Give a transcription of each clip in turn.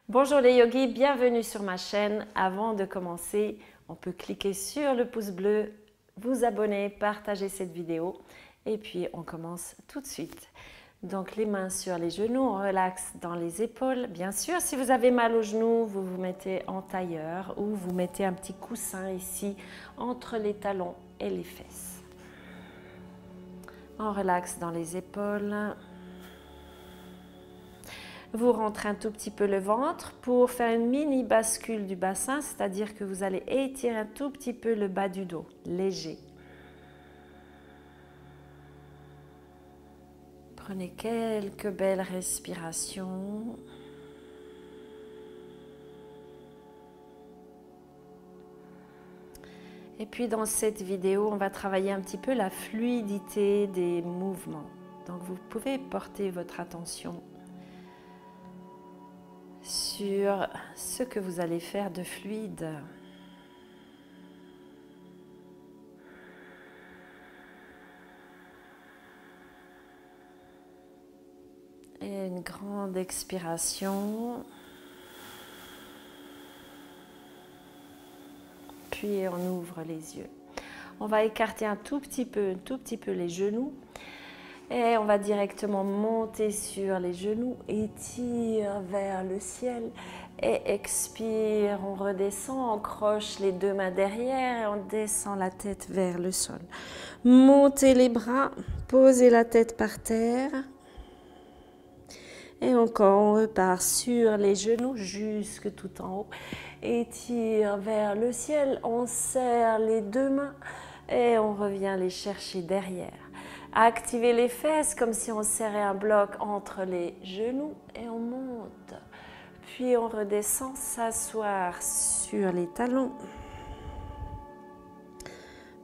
Bonjour les yogis, bienvenue sur ma chaîne. Avant de commencer, on peut cliquer sur le pouce bleu, vous abonner, partager cette vidéo et puis on commence tout de suite. Donc les mains sur les genoux, on relaxe dans les épaules. Bien sûr, si vous avez mal aux genoux, vous vous mettez en tailleur ou vous mettez un petit coussin ici entre les talons et les fesses. On relaxe dans les épaules. Vous rentrez un tout petit peu le ventre pour faire une mini bascule du bassin, c'est-à-dire que vous allez étirer un tout petit peu le bas du dos, léger. Prenez quelques belles respirations. Et puis dans cette vidéo, on va travailler un petit peu la fluidité des mouvements. Donc vous pouvez porter votre attention sur ce que vous allez faire de fluide. Et une grande expiration. Puis on ouvre les yeux. On va écarter un tout petit peu les genoux. Et on va directement monter sur les genoux, étire vers le ciel et expire, on redescend, on croche les deux mains derrière et on descend la tête vers le sol. Montez les bras, posez la tête par terre et encore on repart sur les genoux jusque tout en haut. Étire vers le ciel, on serre les deux mains et on revient les chercher derrière. Activez les fesses comme si on serrait un bloc entre les genoux et on monte. Puis on redescend, s'asseoir sur les talons.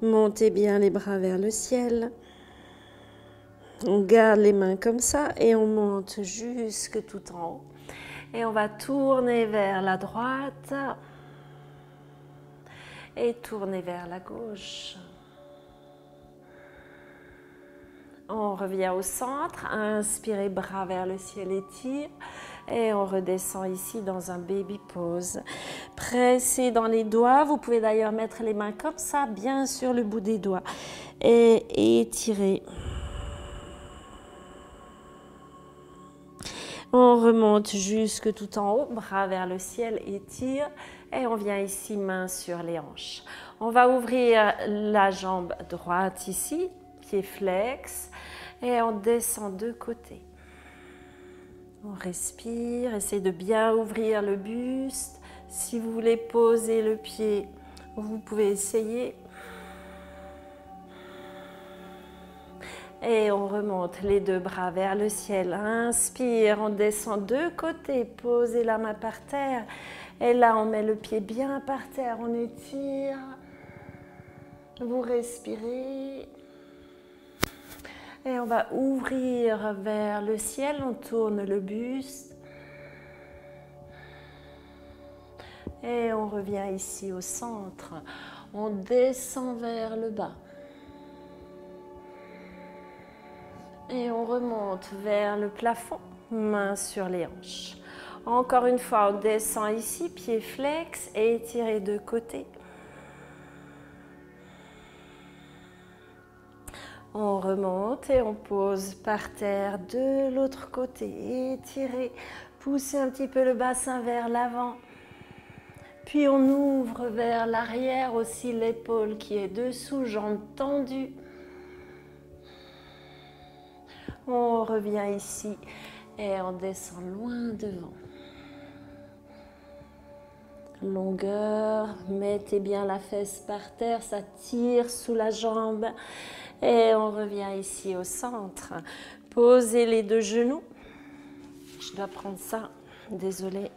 Montez bien les bras vers le ciel. On garde les mains comme ça et on monte jusque tout en haut. Et on va tourner vers la droite et tourner vers la gauche. On revient au centre, inspirez, bras vers le ciel, étire et on redescend ici dans un baby pose. Pressez dans les doigts, vous pouvez d'ailleurs mettre les mains comme ça, bien sur le bout des doigts et étirez. On remonte jusque tout en haut, bras vers le ciel, étire et on vient ici, main sur les hanches. On va ouvrir la jambe droite ici, pied flex. Et on descend de côté. On respire, essayez de bien ouvrir le buste. Si vous voulez poser le pied, vous pouvez essayer. Et on remonte les deux bras vers le ciel. Inspire, on descend de côté, posez la main par terre. Et là, on met le pied bien par terre, on étire. Vous respirez. Et on va ouvrir vers le ciel, on tourne le buste. Et on revient ici au centre. On descend vers le bas. Et on remonte vers le plafond, main sur les hanches. Encore une fois, on descend ici, pied flex et étirez de côté. On remonte et on pose par terre de l'autre côté. Étirez, poussez un petit peu le bassin vers l'avant. Puis on ouvre vers l'arrière aussi l'épaule qui est dessous, jambes tendues. On revient ici et on descend loin devant. Longueur, mettez bien la fesse par terre, ça tire sous la jambe. Et on revient ici au centre. Posez les deux genoux. Je dois prendre ça, désolée.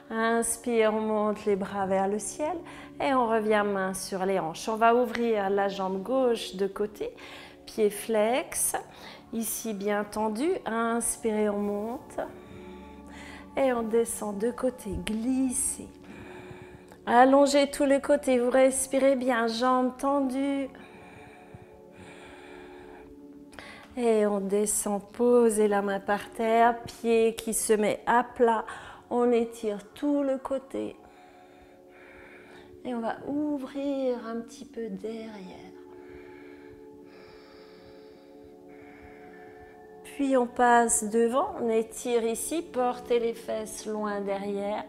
Inspire, on monte les bras vers le ciel et on revient main sur les hanches. On va ouvrir la jambe gauche de côté, pied flex, ici bien tendu. Inspirez, on monte et on descend de côté, glissez. Allongez tous les côtés, vous respirez bien, jambes tendues. Et on descend, posez la main par terre, pied qui se met à plat. On étire tout le côté. Et on va ouvrir un petit peu derrière. Puis on passe devant, on étire ici, portez les fesses loin derrière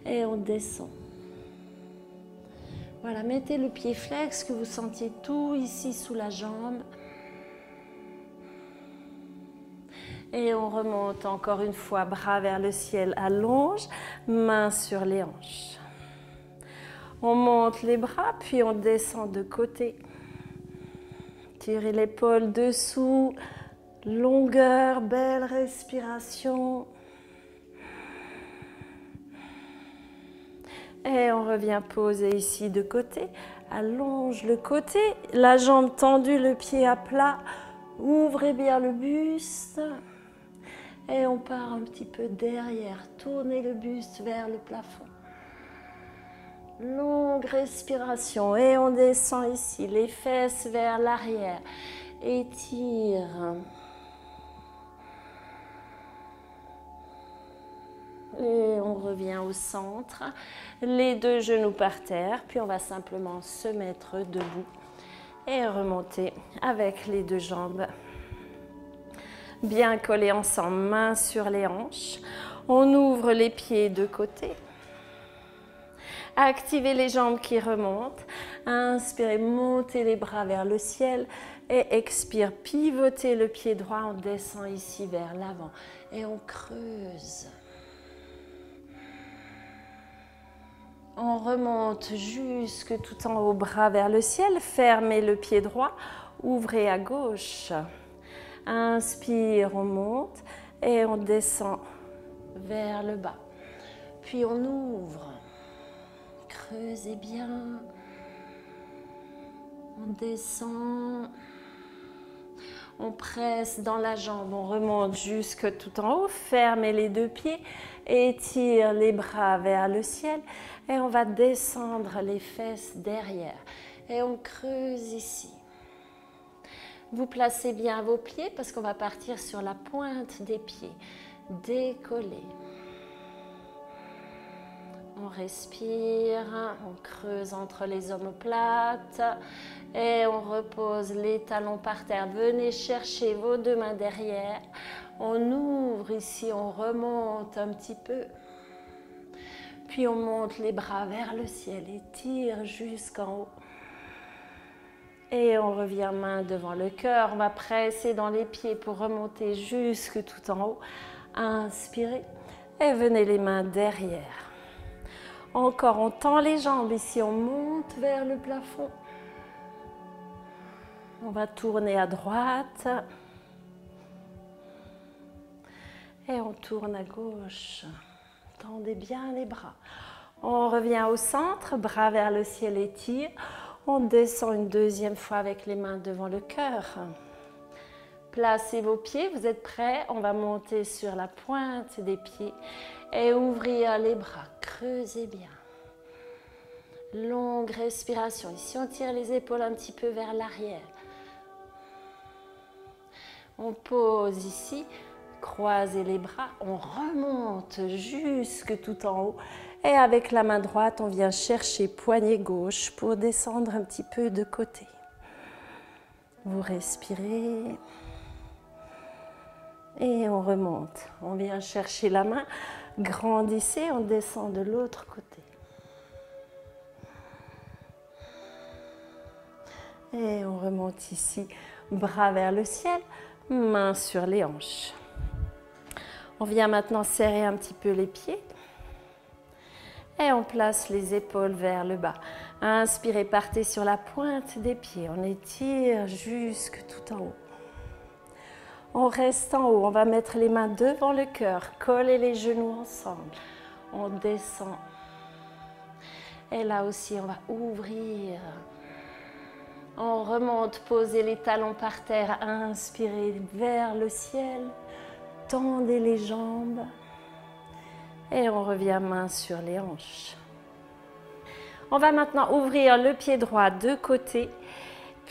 et on descend. Voilà, mettez le pied flex, que vous sentiez tout ici sous la jambe. Et on remonte encore une fois, bras vers le ciel, allonge, mains sur les hanches. On monte les bras, puis on descend de côté. Tirez l'épaule dessous, longueur, belle respiration. Et on revient poser ici de côté. Allonge le côté, la jambe tendue, le pied à plat. Ouvrez bien le buste. Et on part un petit peu derrière. Tournez le buste vers le plafond. Longue respiration. Et on descend ici, les fesses vers l'arrière. Étire. Et on revient au centre, les deux genoux par terre, puis on va simplement se mettre debout et remonter avec les deux jambes bien collées ensemble, mains sur les hanches. On ouvre les pieds de côté. Activez les jambes qui remontent. Inspirez, montez les bras vers le ciel et expire, pivotez le pied droit, on descend ici vers l'avant et on creuse. On remonte jusque tout en haut, bras vers le ciel. Fermez le pied droit, ouvrez à gauche. Inspire, on monte et on descend vers le bas. Puis on ouvre. Creusez bien. On descend. On presse dans la jambe, on remonte jusque tout en haut. Fermez les deux pieds. Étire les bras vers le ciel. Et on va descendre les fesses derrière. Et on creuse ici. Vous placez bien vos pieds parce qu'on va partir sur la pointe des pieds. Décollez. On respire, on creuse entre les omoplates et on repose les talons par terre. Venez chercher vos deux mains derrière. On ouvre ici, on remonte un petit peu. Puis on monte les bras vers le ciel et tire jusqu'en haut. Et on revient main devant le cœur. On va presser dans les pieds pour remonter jusque tout en haut. Inspirez et venez les mains derrière. Encore, on tend les jambes ici, on monte vers le plafond. On va tourner à droite. Et on tourne à gauche. Tendez bien les bras. On revient au centre, bras vers le ciel, étire. On descend une deuxième fois avec les mains devant le cœur. Placez vos pieds, vous êtes prêts? On va monter sur la pointe des pieds et ouvrir les bras. Creusez bien. Longue respiration. Ici, on tire les épaules un petit peu vers l'arrière. On pose ici. Croisez les bras, on remonte jusque tout en haut et avec la main droite, on vient chercher poignet gauche pour descendre un petit peu de côté. Vous respirez et on remonte. On vient chercher la main, grandissez, on descend de l'autre côté. Et on remonte ici, bras vers le ciel, mains sur les hanches. On vient maintenant serrer un petit peu les pieds et on place les épaules vers le bas. Inspirez, partez sur la pointe des pieds. On étire jusque tout en haut. On reste en haut. On va mettre les mains devant le cœur. Collez les genoux ensemble. On descend. Et là aussi, on va ouvrir. On remonte, posez les talons par terre. Inspirez vers le ciel. Tendez les jambes et on revient main sur les hanches. On va maintenant ouvrir le pied droit de côté,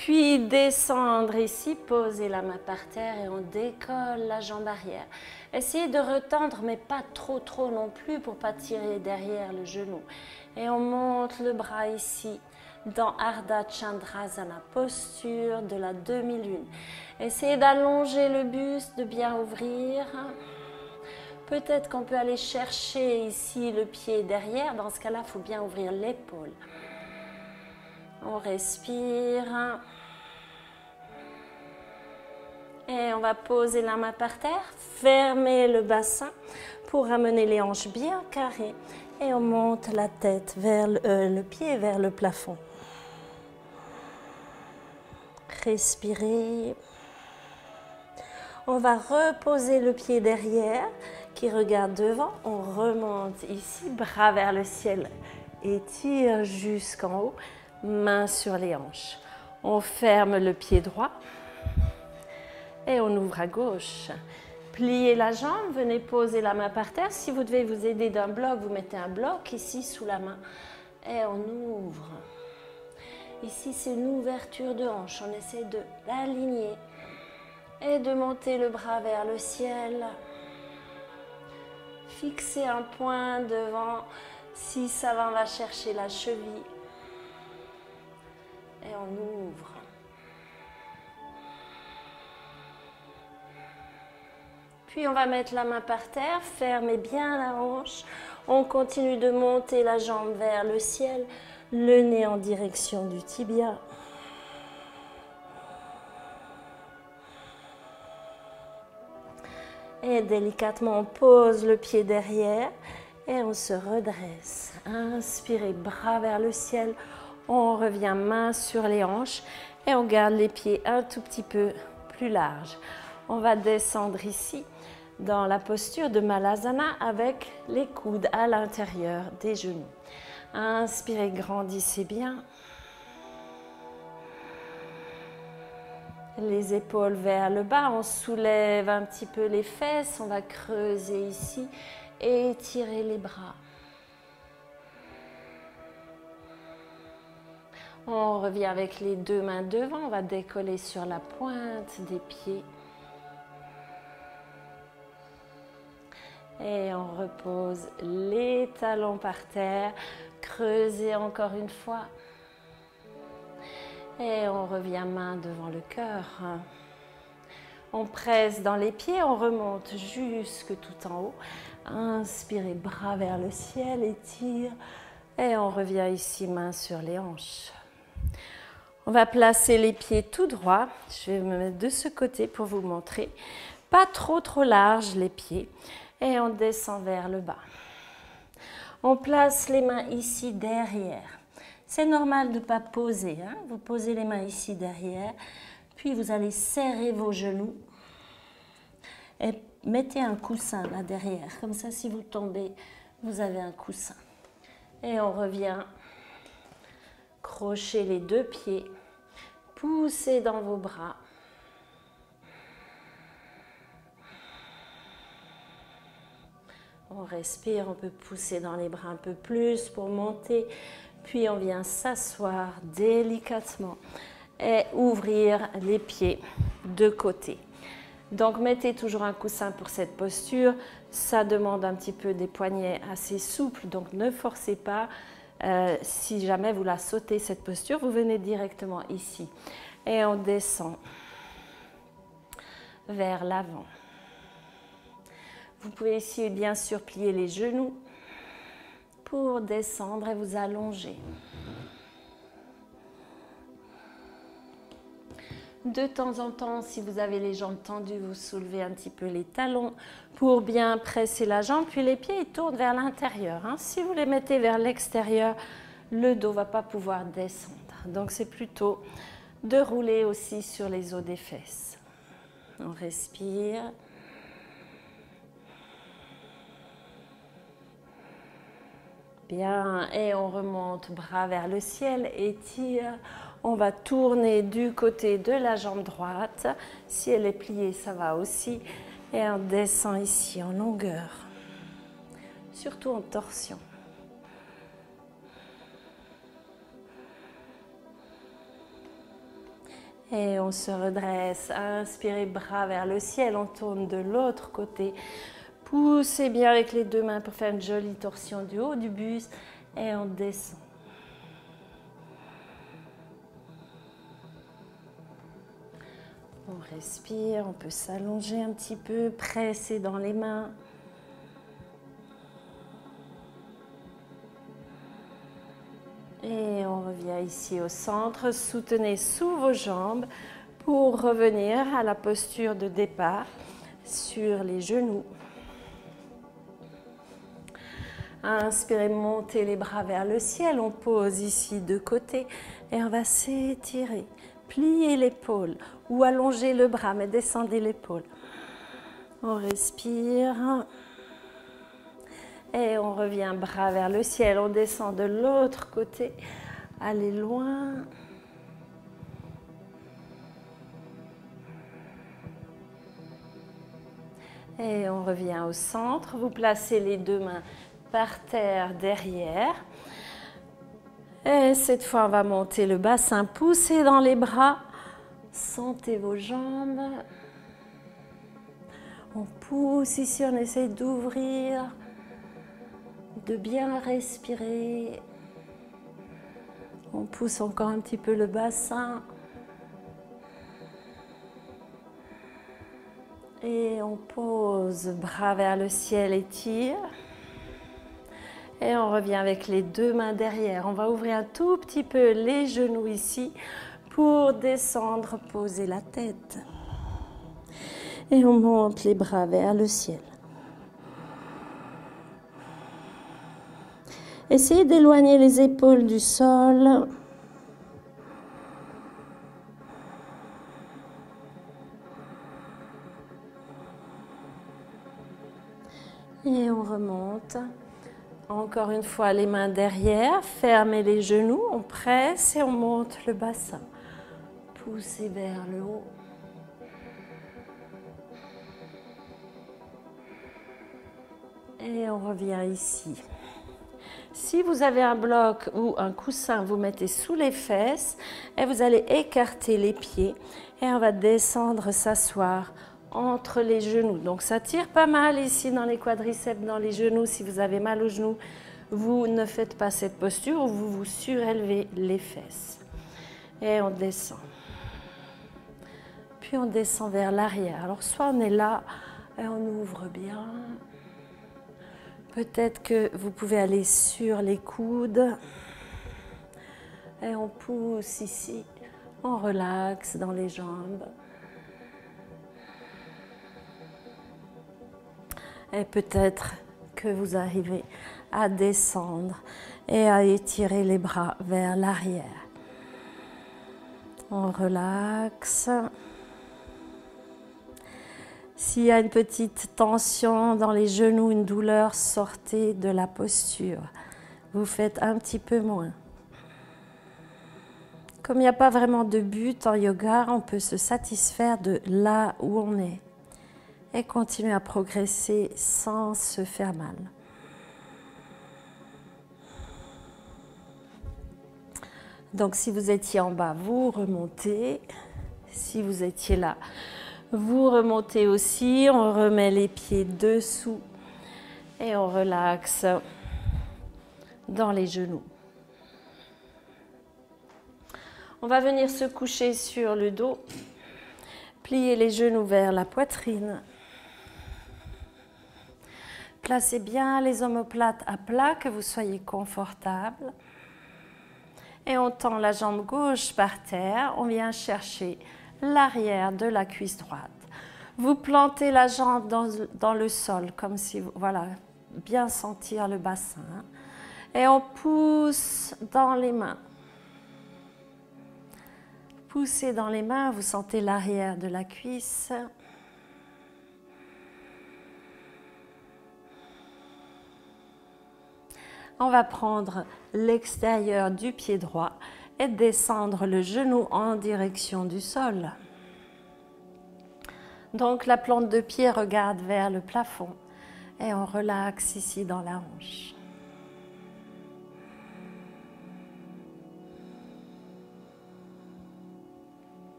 Puis descendre ici, poser la main par terre et on décolle la jambe arrière. Essayez de retendre, mais pas trop non plus pour pas tirer derrière le genou. Et on monte le bras ici dans Ardha Chandrasana, posture de la demi-lune. Essayez d'allonger le buste, de bien ouvrir. Peut-être qu'on peut aller chercher ici le pied derrière. Dans ce cas-là, il faut bien ouvrir l'épaule. On respire. Et on va poser la main par terre, fermer le bassin pour ramener les hanches bien carrées. Et on monte la tête vers le pied vers le plafond. Respirez. On va reposer le pied derrière qui regarde devant. On remonte ici, bras vers le ciel. Étire jusqu'en haut, main sur les hanches. On ferme le pied droit. Et on ouvre à gauche. Pliez la jambe, venez poser la main par terre. Si vous devez vous aider d'un bloc, vous mettez un bloc ici sous la main. Et on ouvre. Ici, c'est une ouverture de hanche. On essaie de l'aligner. Et de monter le bras vers le ciel. Fixez un point devant. Si ça va, on va chercher la cheville. Et on ouvre. Puis on va mettre la main par terre, fermez bien la hanche. On continue de monter la jambe vers le ciel, le nez en direction du tibia. Et délicatement, on pose le pied derrière et on se redresse. Inspirez, bras vers le ciel. On revient main sur les hanches et on garde les pieds un tout petit peu plus larges. On va descendre ici dans la posture de Malasana avec les coudes à l'intérieur des genoux. Inspirez, grandissez bien. Les épaules vers le bas, on soulève un petit peu les fesses, on va creuser ici et étirer les bras. On revient avec les deux mains devant, on va décoller sur la pointe des pieds. Et on repose les talons par terre, creusez encore une fois. Et on revient main devant le cœur. On presse dans les pieds, on remonte jusque tout en haut. Inspirez, bras vers le ciel, étire. Et on revient ici, main sur les hanches. On va placer les pieds tout droit. Je vais me mettre de ce côté pour vous montrer. Pas trop large les pieds. Et on descend vers le bas. On place les mains ici derrière. C'est normal de ne pas poser. Vous posez les mains ici derrière. Puis vous allez serrer vos genoux. Et mettez un coussin là derrière. Comme ça, si vous tombez, vous avez un coussin. Et on revient. Crochez les deux pieds. Poussez dans vos bras. On respire, on peut pousser dans les bras un peu plus pour monter. Puis on vient s'asseoir délicatement et ouvrir les pieds de côté. Donc mettez toujours un coussin pour cette posture. Ça demande un petit peu des poignets assez souples, donc ne forcez pas. Si jamais vous la sautez cette posture, vous venez directement ici. Et on descend vers l'avant. Vous pouvez ici bien sûr plier les genoux pour descendre et vous allonger. De temps en temps, si vous avez les jambes tendues, vous soulevez un petit peu les talons pour bien presser la jambe. Puis les pieds ils tournent vers l'intérieur. Si vous les mettez vers l'extérieur, le dos ne va pas pouvoir descendre. Donc c'est plutôt de rouler aussi sur les os des fesses. On respire. Bien, et on remonte, bras vers le ciel, étire. On va tourner du côté de la jambe droite. Si elle est pliée, ça va aussi. Et on descend ici en longueur, surtout en torsion. Et on se redresse. Inspirez, bras vers le ciel. On tourne de l'autre côté. Poussez bien avec les deux mains pour faire une jolie torsion du haut du buste. Et on descend. On respire, on peut s'allonger un petit peu, presser dans les mains. Et on revient ici au centre. Soutenez sous vos jambes pour revenir à la posture de départ sur les genoux. Inspirez, montez les bras vers le ciel. On pose ici de côté et on va s'étirer. Pliez l'épaule ou allongez le bras, mais descendez l'épaule. On respire. Et on revient bras vers le ciel. On descend de l'autre côté. Allez loin. Et on revient au centre. Vous placez les deux mains par terre derrière. Et cette fois, on va monter le bassin, poussez dans les bras, sentez vos jambes. On pousse ici, on essaye d'ouvrir, de bien respirer. On pousse encore un petit peu le bassin. Et on pose, bras vers le ciel, étire. Et on revient avec les deux mains derrière. On va ouvrir un tout petit peu les genoux ici pour descendre, poser la tête. Et on monte les bras vers le ciel. Essayez d'éloigner les épaules du sol. Et on remonte. Encore une fois, les mains derrière, fermez les genoux, on presse et on monte le bassin. Poussez vers le haut. Et on revient ici. Si vous avez un bloc ou un coussin, vous mettez sous les fesses et vous allez écarter les pieds et on va descendre, s'asseoir entre les genoux. Donc ça tire pas mal ici dans les quadriceps, dans les genoux. Si vous avez mal aux genoux, vous ne faites pas cette posture, vous vous surélevez les fesses. Et on descend. Puis on descend vers l'arrière. Alors soit on est là et on ouvre bien. Peut-être que vous pouvez aller sur les coudes. Et on pousse ici. On relaxe dans les jambes. Et peut-être que vous arrivez à descendre et à étirer les bras vers l'arrière. On relaxe. S'il y a une petite tension dans les genoux, une douleur, sortez de la posture. Vous faites un petit peu moins. Comme il n'y a pas vraiment de but en yoga, on peut se satisfaire de là où on est et continuer à progresser sans se faire mal. Donc si vous étiez en bas, vous remontez. Si vous étiez là, vous remontez aussi. On remet les pieds dessous et on relaxe dans les genoux. On va venir se coucher sur le dos. Pliez les genoux vers la poitrine. Placez bien les omoplates à plat, que vous soyez confortable. Et on tend la jambe gauche par terre. On vient chercher l'arrière de la cuisse droite. Vous plantez la jambe dans le sol, comme si, voilà, bien sentir le bassin. Et on pousse dans les mains. Poussez dans les mains, vous sentez l'arrière de la cuisse. On va prendre l'extérieur du pied droit et descendre le genou en direction du sol. Donc la plante de pied regarde vers le plafond et on relaxe ici dans la hanche.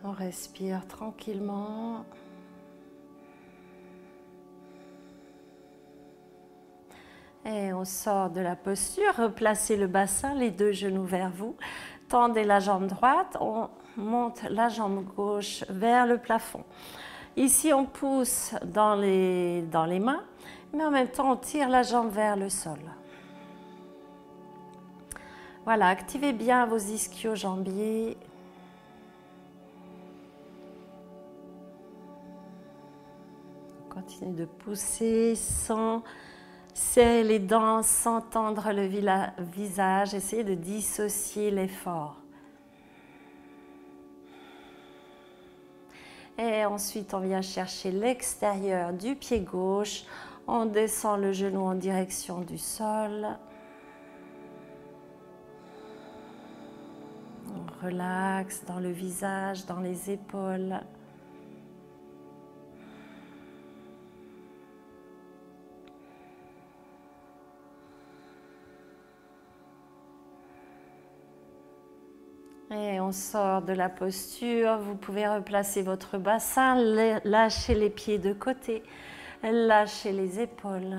On respire tranquillement. Et on sort de la posture, replacez le bassin, les deux genoux vers vous. Tendez la jambe droite, on monte la jambe gauche vers le plafond. Ici, on pousse dans les mains, mais en même temps, on tire la jambe vers le sol. Voilà, activez bien vos ischio-jambiers. Continuez de pousser sans serrer les dents, sans tendre le visage. Essayez de dissocier l'effort. Et ensuite, on vient chercher l'extérieur du pied gauche. On descend le genou en direction du sol. On relaxe dans le visage, dans les épaules. Et on sort de la posture, vous pouvez replacer votre bassin, lâcher les pieds de côté, lâchez les épaules.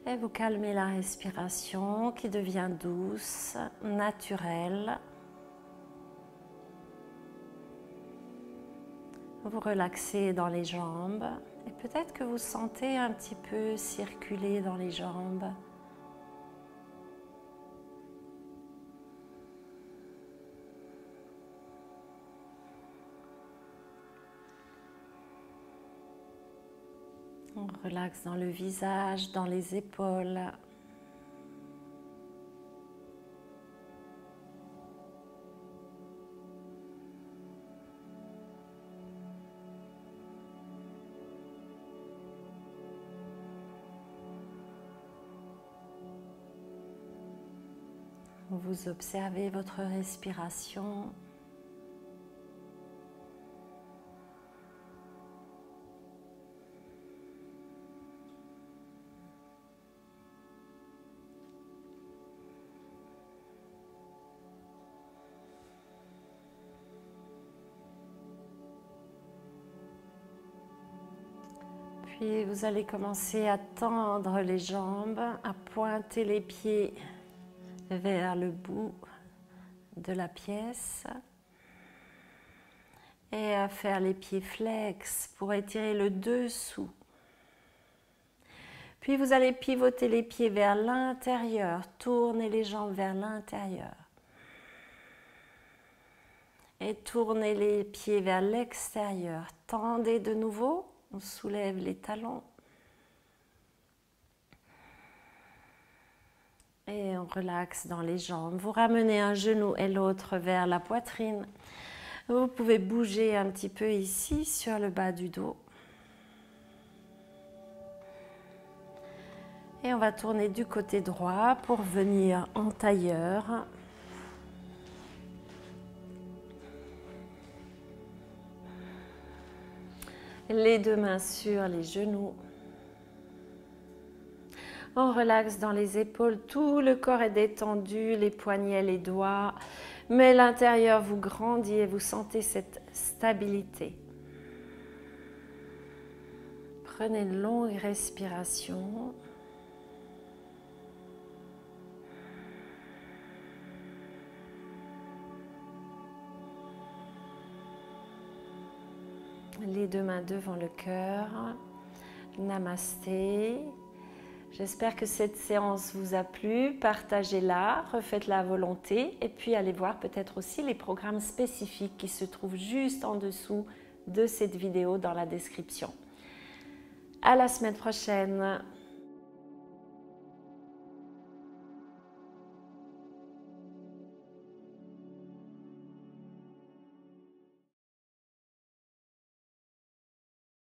Et vous calmez la respiration qui devient douce, naturelle. Vous relaxez dans les jambes et peut-être que vous sentez un petit peu circuler dans les jambes. On relaxe dans le visage, dans les épaules. Vous observez votre respiration. Puis vous allez commencer à tendre les jambes, à pointer les pieds vers le bout de la pièce et à faire les pieds flex pour étirer le dessous. Puis vous allez pivoter les pieds vers l'intérieur, tourner les jambes vers l'intérieur et tournez les pieds vers l'extérieur. Tendez de nouveau, on soulève les talons. Et on relaxe dans les jambes. Vous ramenez un genou et l'autre vers la poitrine. Vous pouvez bouger un petit peu ici sur le bas du dos. Et on va tourner du côté droit pour venir en tailleur. Les deux mains sur les genoux. On relaxe dans les épaules, tout le corps est détendu, les poignets, les doigts, mais l'intérieur vous grandit et vous sentez cette stabilité. Prenez une longue respiration. Les deux mains devant le cœur. Namasté. J'espère que cette séance vous a plu. Partagez-la, refaites-la à volonté et puis allez voir peut-être aussi les programmes spécifiques qui se trouvent juste en dessous de cette vidéo dans la description. À la semaine prochaine.